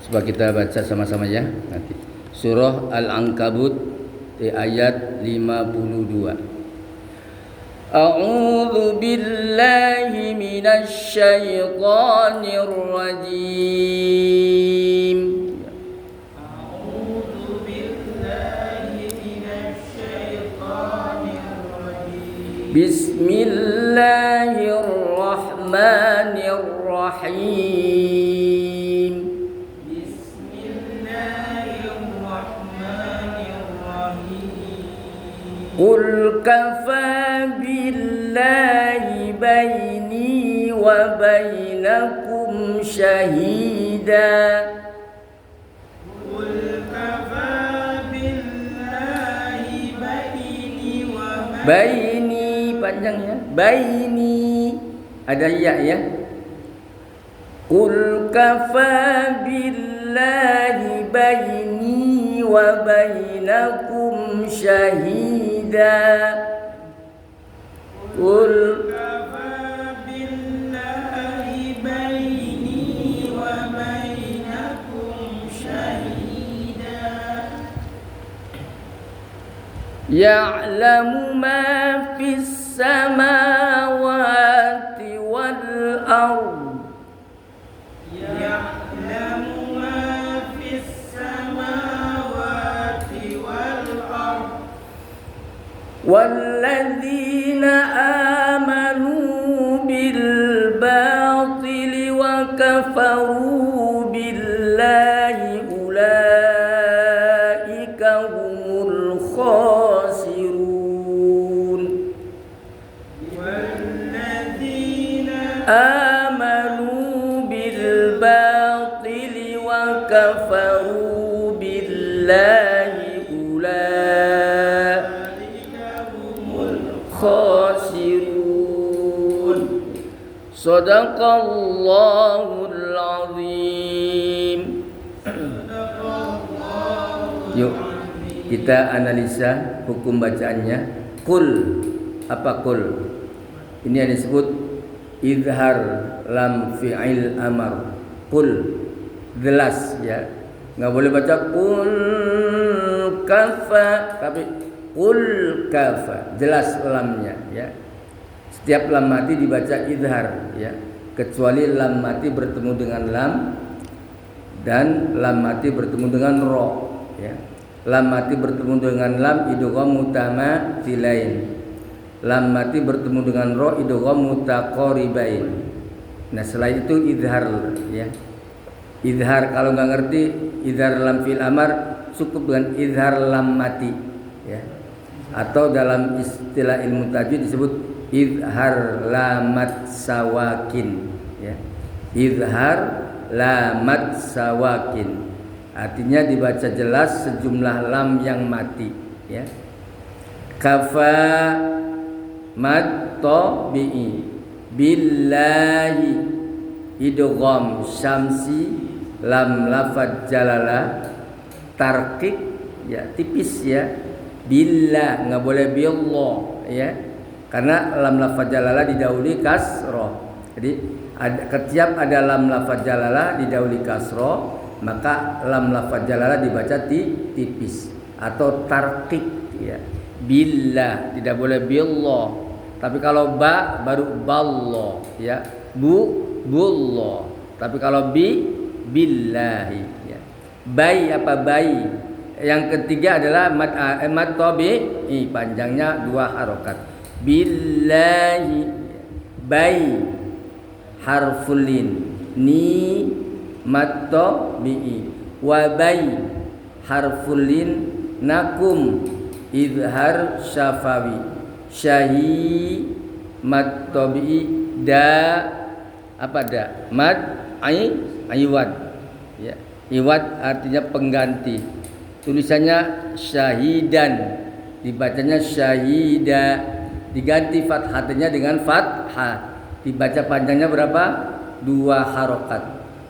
Coba kita baca sama-sama ya nanti. Surah Al-Ankabut ayat 52. A'udzu billahi minasy syaithanir rajim. A'udzu billahi minasy syaithanir rajim. Bismillahirrahmanirrahim. Qul kafa billahi baini wa bainakum syahida. Qul kafa billahi baini wa Baini panjangnya. Baini ada ya ya. Qul kafa billahi baini wa bainakum syahida. Qul kafa billahi baini wa bainakum syahida. Ya'lamu ma fis samawati wal ardh. Ya'lamu ma fis samawati wal ardh. Walladzina amanu bil batili wa kafaru billahi ulaika humul khasirun. Walladzina Amanu bil batili wa kafaru billahi ulaika khasirun. Sadaqallahul azim. Yuk kita analisa hukum bacaannya. Qul, apa qul? Ini yang disebut izhar lam fi'il amar. Qul, jelas ya. Enggak boleh baca qul kafa, tapi qul kafa, jelas lamnya ya. Setiap lam mati dibaca izhar ya, kecuali lam mati bertemu dengan lam dan lam mati bertemu dengan ro ya. Lam mati bertemu dengan lam idgham mutamatsilain. Lam mati bertemu dengan ro idgham mutaqaribain. Nah, selain itu izhar ya. Izhar kalau nggak ngerti izhar lam fil amar cukup dengan izhar lam mati ya. Atau dalam istilah ilmu tajwid disebut izhar lamat sawakin ya. Izhar lamat sawakin. Artinya dibaca jelas sejumlah lam yang mati ya. Kafa mad tabi'i billahi idgham syamsi lam lafadz jalalah tarqiq ya, tipis ya. Billah, enggak boleh billah ya. Karena lam lafadz jalalah didahului kasrah. Jadi setiap ada lam lafadz jalalah didahului kasrah, maka lam lafadz jalalah dibaca tipis atau tarqiq ya. Billah, tidak boleh billah. Tapi kalau ba baru ballah ya. Bullah. Tapi kalau billahi ya. Bai apa bai? Yang ketiga adalah mad tabi'i, panjangnya 2 harokat. Billahi bai harfulin ni mad tabi'i wa bai harfulin nakum izhar syafawi syahi mad tabi'i da apa da mad iwad ya. Iwad artinya pengganti. Tulisannya syahidan, dibacanya syahida, diganti fathahnya dengan fathah, dibaca panjangnya berapa? 2 harokat.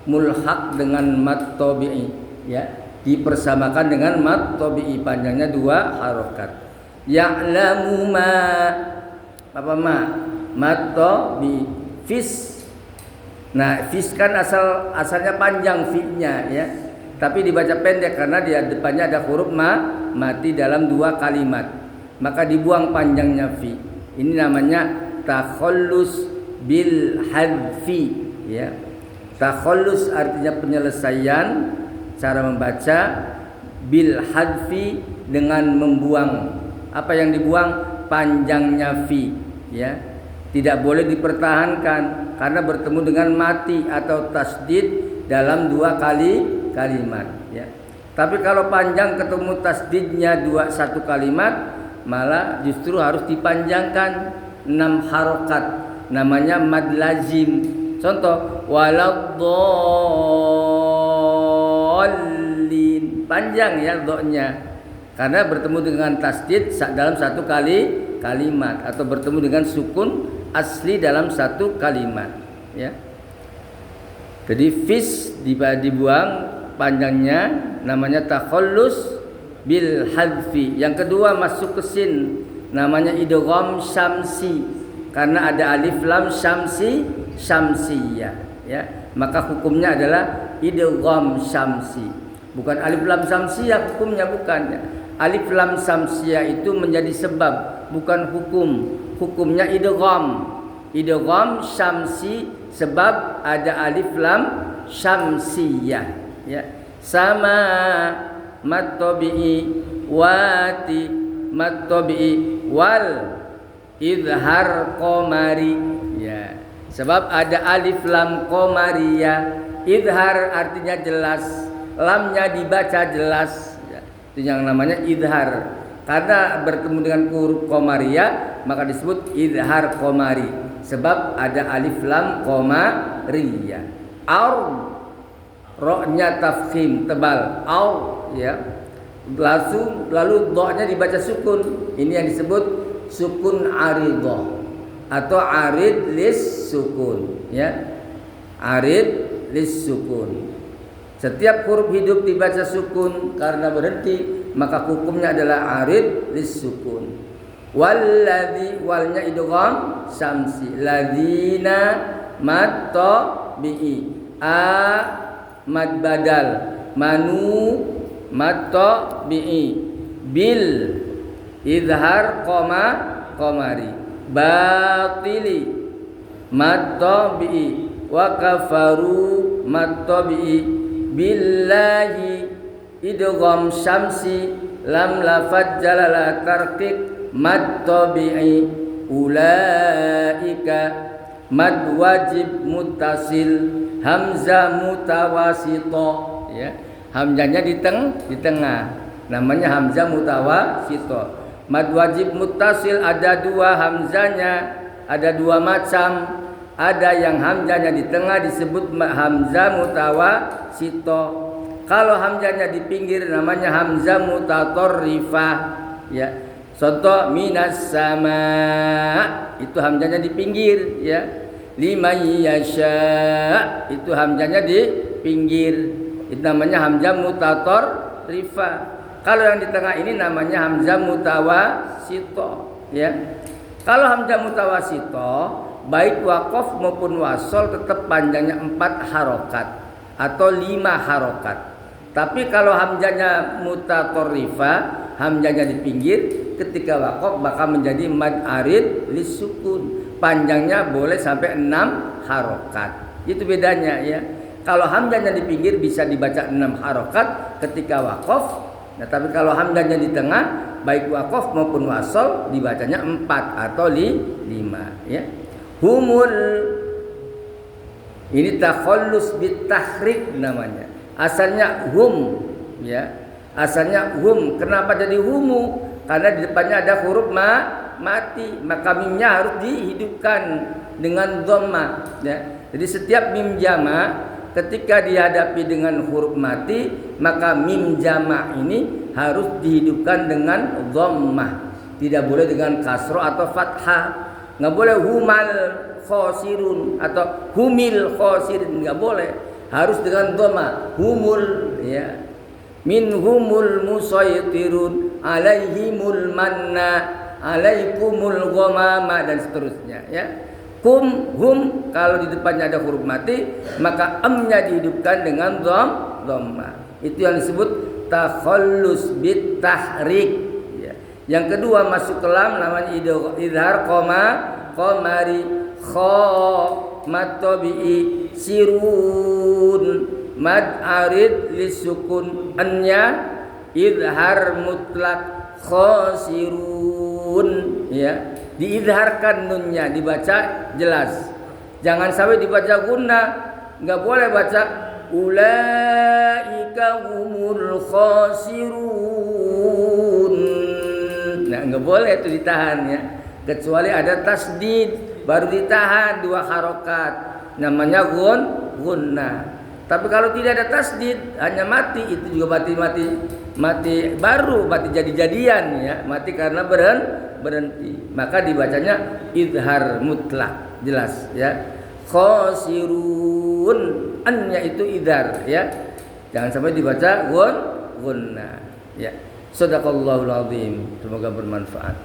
Mulhaq dengan mad tabi'i ya, dipersamakan dengan mad tabi'i, panjangnya 2 harokat. Ya'lamu ma apa ma mad tabi'i fis Nah, fis kan asalnya panjang fi-nya ya. Tapi dibaca pendek karena di depannya ada huruf mati dalam dua kalimat. Maka dibuang panjangnya fi. Ini namanya takhallus bil hadfi ya. Takhallus artinya penyelesaian cara membaca, bil hadfi dengan membuang. Apa yang dibuang? Panjangnya fi ya. Tidak boleh dipertahankan karena bertemu dengan mati atau tasdid dalam dua kalimat ya. Tapi kalau panjang ketemu tasdidnya satu kalimat, malah justru harus dipanjangkan 6 harokat, namanya mad lazim. Contoh waladdallin, panjang ya do-nya karena bertemu dengan tasdid dalam satu kalimat atau bertemu dengan sukun asli dalam satu kalimat ya. Jadi fis dibuang panjangnya, namanya takhallus bil hadfi. Yang kedua masuk ke sin, namanya idgham syamsi karena ada alif lam syamsiyah ya. Maka hukumnya adalah idgham syamsi. Bukan alif lam syamsiyah hukumnya, bukan ya. Alif lam syamsiyah itu menjadi sebab, bukan hukum. Hukumnya idgham syamsi sebab ada alif lam syamsiyah ya. Sama mad tabi'i wati mad tabi'i wal izhar qamari ya. Sebab ada alif lam qamariyah, izhar artinya jelas, lamnya dibaca jelas ya. Itu yang namanya izhar. Karena bertemu dengan huruf qamariyah maka disebut izhar qamari sebab ada alif lam qamariyah. Ro-nya tafkhim tebal ya. Lalu do-nya dibaca sukun. Ini yang disebut sukun aridah atau arid lis sukun ya. Arid lis sukun. Setiap huruf hidup dibaca sukun karena berhenti, maka hukumnya adalah arid lis sukun. Walladzi, walnya idgham syamsi. Ladzina mad tabi'i, a mad badal, manu mad tabi'i, bil izhar qamari, batili mad tabi'i, wa kafaru mad tabi'i, billahi idgham syamsi, lam lafadz jalala tarqiq mad tabi'i, ulaika mad wajib muttasil, hamzah mutawasito ya. Hamzahnya di tengah namanya hamzah mutawasito. Mad wajib muttasil ada dua hamzahnya, ada dua macam. Ada yang hamzahnya di tengah disebut hamzah mutawasito. Kalau hamzahnya di pinggir namanya hamzah mutatorrifah ya. Contoh minas sama, itu hamzahnya di pinggir ya. Liman yasha, itu hamzahnya di pinggir. Itu namanya hamzah mutatorrifah. Kalau yang di tengah ini namanya hamzah mutawasito ya. Kalau hamzah mutawasito baik waqaf maupun wasol tetap panjangnya 4 harokat atau 5 harokat. Tapi kalau hamzahnya mutatorrifah, hamzahnya di pinggir, ketika waqaf maka menjadi mad arid lis sukun. Panjangnya boleh sampai 6 harokat. Itu bedanya ya. Kalau hamzahnya di pinggir bisa dibaca 6 harokat ketika waqaf. Nah, tapi kalau hamzahnya di tengah baik waqaf maupun wasol dibacanya 4 atau 5 ya. Humul, ini takhallus bit tahrik namanya. Asalnya hum ya. Asalnya hum. Kenapa jadi humu? Karena di depannya ada huruf mati, maka mimnya harus dihidupkan dengan dhammah ya. Jadi setiap mim jama ketika dihadapi dengan huruf mati, maka mim jama ini harus dihidupkan dengan dhammah. Tidak boleh dengan kasroh atau fathah. Nggak boleh humal khosirun atau humil khosirin, nggak boleh. Harus dengan dhammah, humul ya. Minhumul musaytirun alaihimul manna alaikumul ghamama dan seterusnya ya. hum kalau di depannya ada huruf mati maka amnya dihidupkan dengan dhammah. Itu yang disebut takhallus bit tahrik ya. Yang kedua masuk ke lam namanya idhar qamari kha mad tabi'i sirun mad arid lisukun anya idhar mutlak khasirun ya. Diidharkan nunnya, dibaca jelas. Jangan sampai dibaca gunna. Enggak boleh baca ulaika humul khasirun. Nah, enggak boleh itu ditahan ya. Kecuali ada tasdid baru ditahan 2 harokat. Namanya gunna. Tapi kalau tidak ada tasdid hanya mati, itu juga mati baru, mati jadi-jadian ya. Mati karena berhenti. Maka dibacanya idhar mutlak, jelas ya. Khasirun, annya itu idhar ya. Jangan sampai dibaca gunna ya. Shadaqallahul azim. Semoga bermanfaat.